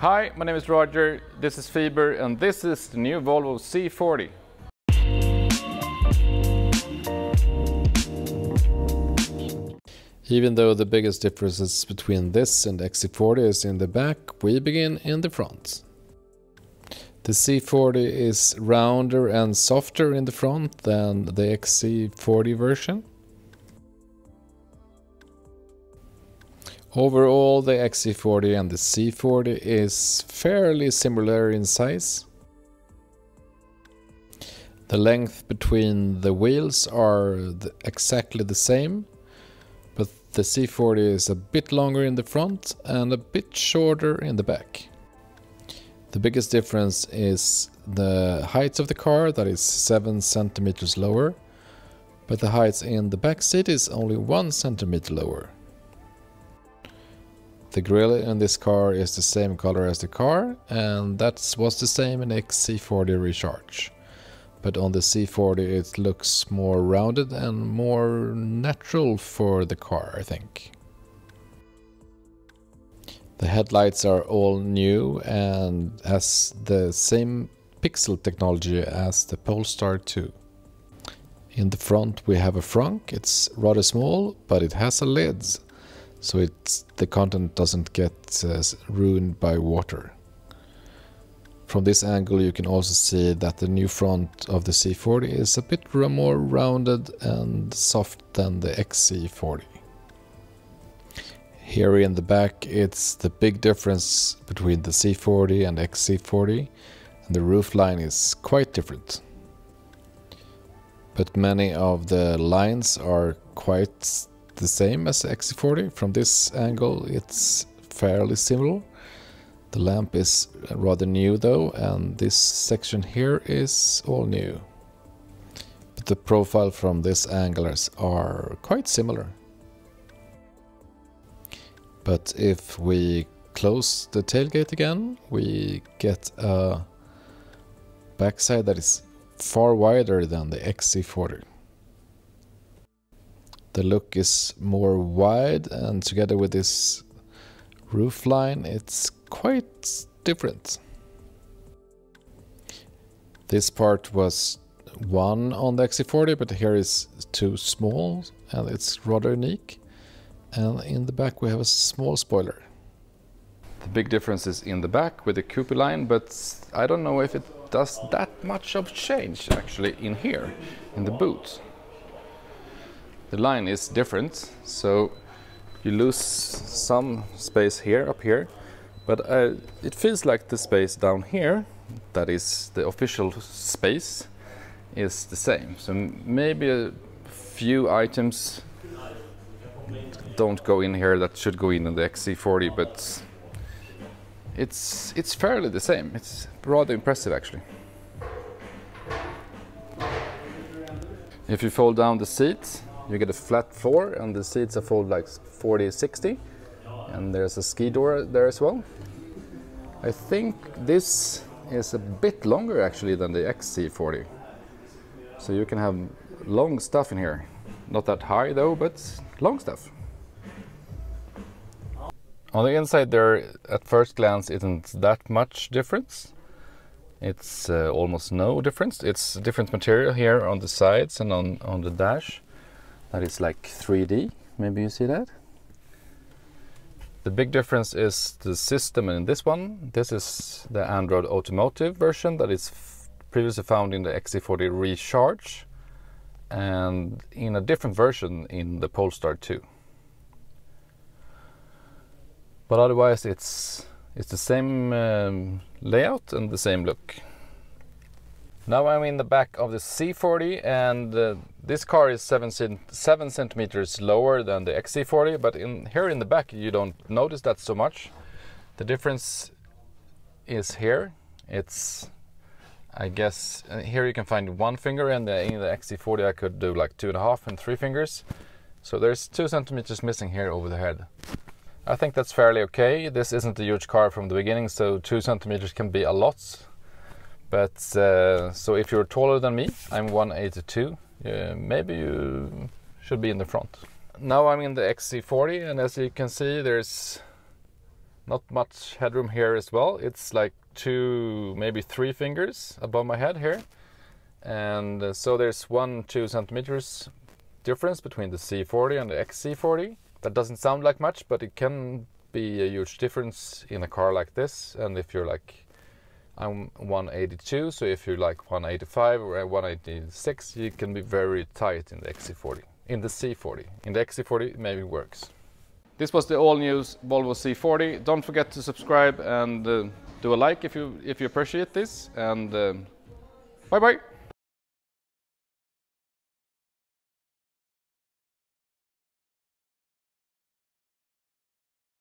Hi, my name is Roger, this is Feber, and this is the new Volvo C40. Even though the biggest differences between this and XC40 is in the back, we begin in the front. The C40 is rounder and softer in the front than the XC40 version. Overall, the XC40 and the C40 is fairly similar in size. The length between the wheels are exactly the same, but the C40 is a bit longer in the front and a bit shorter in the back. The biggest difference is the height of the car, that is 7 centimeters lower, but the height in the back seat is only 1 centimeter lower. The grille in this car is the same color as the car, and that was the same in XC40 Recharge. But on the C40 it looks more rounded and more natural for the car, I think. The headlights are all new and has the same pixel technology as the Polestar 2. In the front we have a frunk. It's rather small, but it has a lid, so the content doesn't get ruined by water. From this angle you can also see that the new front of the C40 is a bit more rounded and soft than the XC40. Here in the back it's the big difference between the C40 and XC40, and the roofline is quite different. But many of the lines are quite the same as the XC40. From this angle it's fairly similar. The lamp is rather new though, and this section here is all new. But the profile from this angle are quite similar. But if we close the tailgate again, we get a backside that is far wider than the XC40. The look is more wide, and together with this roofline it's quite different. This part was 1 on the XC40, but here is 2 small, and it's rather unique. And in the back we have a small spoiler. The big difference is in the back with the coupé line, but I don't know if it does that much of change actually in here, in the boot. The line is different, so you lose some space here, up here, but it feels like the space down here, that is the official space, is the same. So maybe a few items don't go in here that should go in the XC40, but it's fairly the same. It's rather impressive actually. If you fold down the seat, you get a flat floor, and the seats are folded like 40-60, and there's a ski door there as well. I think this is a bit longer actually than the XC40, so you can have long stuff in here. Not that high though, but long stuff. On the inside there, at first glance, isn't that much difference. It's almost no difference. It's different material here on the sides and on the dash. That is like 3D, maybe you see that? The big difference is the system in this one. This is the Android Automotive version that is previously found in the XC40 Recharge, and in a different version in the Polestar 2. But otherwise it's the same layout and the same look. Now I'm in the back of the C40, and this car is 7 centimeters lower than the XC40, but here in the back you don't notice that so much. The difference is here. It's, I guess, here you can find 1 finger, and in the XC40 I could do like 2.5 and 3 fingers. So there's 2 centimeters missing here over the head. I think that's fairly okay. This isn't a huge car from the beginning, so 2 centimeters can be a lot. But so if you're taller than me, I'm 182, maybe you should be in the front. Now I'm in the XC40, and as you can see there's Not much headroom here as well. It's like 2, maybe 3 fingers above my head here. And so there's 1-2 centimeters difference between the C40 and the XC40. That doesn't sound like much, but it can be a huge difference in a car like this. And if you're like, I'm 182, so if you're like 185 or 186, you can be very tight in the XC40. In the C40. In the XC40 it maybe works. This was the all-new Volvo C40. Don't forget to subscribe and do a like if you appreciate this. And bye bye.